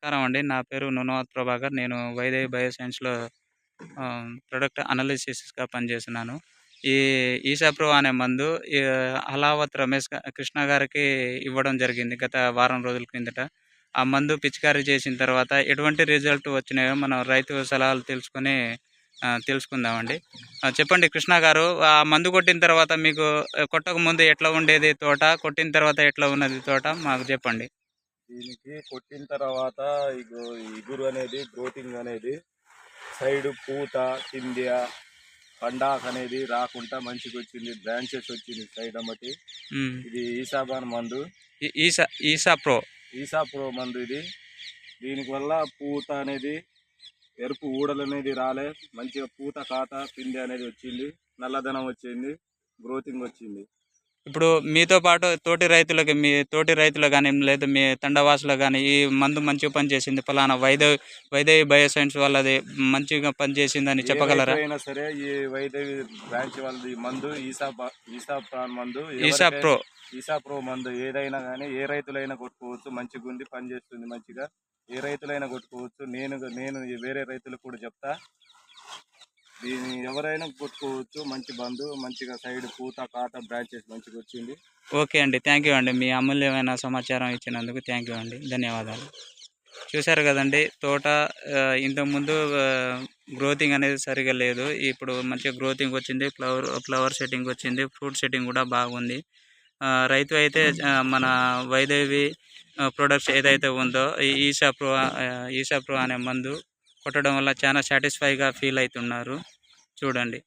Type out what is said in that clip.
నమస్కారం అండి. నా పేరు నునవత్ ప్రభాకర్. నేను వైదేహి బయోసైన్స్‌లో ప్రొడక్ట్ అనాలిసిస్‌గా పనిచేస్తున్నాను. ఈ ఈసాప్రో అనే మందు హలావత్ రమేష్ కృష్ణ గారికి ఇవ్వడం జరిగింది గత వారం రోజుల క్రిందట. ఆ మందు పిచికారీ చేసిన తర్వాత ఎటువంటి రిజల్ట్ వచ్చినాయో మనం రైతు సలహాలు తెలుసుకుందామండి. చెప్పండి కృష్ణ గారు, ఆ మందు కొట్టిన తర్వాత మీకు కొట్టకముందు ఎట్లా ఉండేది తోట? కొట్టిన తర్వాత ఎట్లా ఉన్నది తోట? మాకు చెప్పండి. దీనికి కొట్టిన తర్వాత ఇగురు అనేది గ్రోతింగ్ అనేది సైడ్ పూత కింద పండాక్ అనేది రాకుండా మంచిగా వచ్చింది. బ్రాంచెస్ వచ్చింది సైడ్ అమ్మటి. ఇది ఈసాబాన్ మందు, ఈసా ప్రో మందు. ఇది దీనికి వల్ల పూత అనేది ఎరుపు ఊడలు అనేది రాలే, మంచిగా పూత కాత పిండి అనేది వచ్చింది, నల్లదనం వచ్చింది, గ్రోతింగ్ వచ్చింది. ఇప్పుడు మీతో పాటు మీ తోటి రైతులు కానీ లేదా మీ తండవాసులు కానీ ఈ మందు మంచిగా పనిచేసింది, ఫలానా వైదేహి బయోసైన్స్ వాళ్ళది మంచిగా పనిచేసిందని చెప్పగలరా? అయినా సరే ఈ వైదేహి బ్రాంచ్ వాళ్ళది మందు ఈసా ప్రాన్ మందు, ఈసా ప్రో మందు ఏదైనా కానీ ఏ రైతులైనా కొట్టుకోవచ్చు. మంచిగా ఉంది, పనిచేస్తుంది మంచిగా. ఏ రైతులైనా కొట్టుకోవచ్చు. నేను వేరే రైతులకు కూడా చెప్తా, దీన్ని ఎవరైనా కొట్టుకోవచ్చు. మంచి బంధు, మంచిగా సైడ్ పూత కాత బ్రాంచెస్ మంచిగా వచ్చింది. ఓకే అండి, థ్యాంక్ యూ అండి. మీ అమూల్యమైన సమాచారం ఇచ్చినందుకు థ్యాంక్ యూ అండి, ధన్యవాదాలు. చూశారు కదండి, తోట ఇంతకుముందు గ్రోతింగ్ అనేది సరిగా లేదు, ఇప్పుడు మంచిగా గ్రోతింగ్ వచ్చింది, ఫ్లవర్ సెట్టింగ్ వచ్చింది, ఫ్రూట్ సెట్టింగ్ కూడా బాగుంది. రైతు అయితే మన వైదేవి ప్రొడక్ట్స్ ఏదైతే ఉందో ఈ ఈసా ప్రో అనే మందు కొట్టడం వల్ల చాలా సాటిస్ఫైగా ఫీల్ అవుతున్నారు. చూడండి.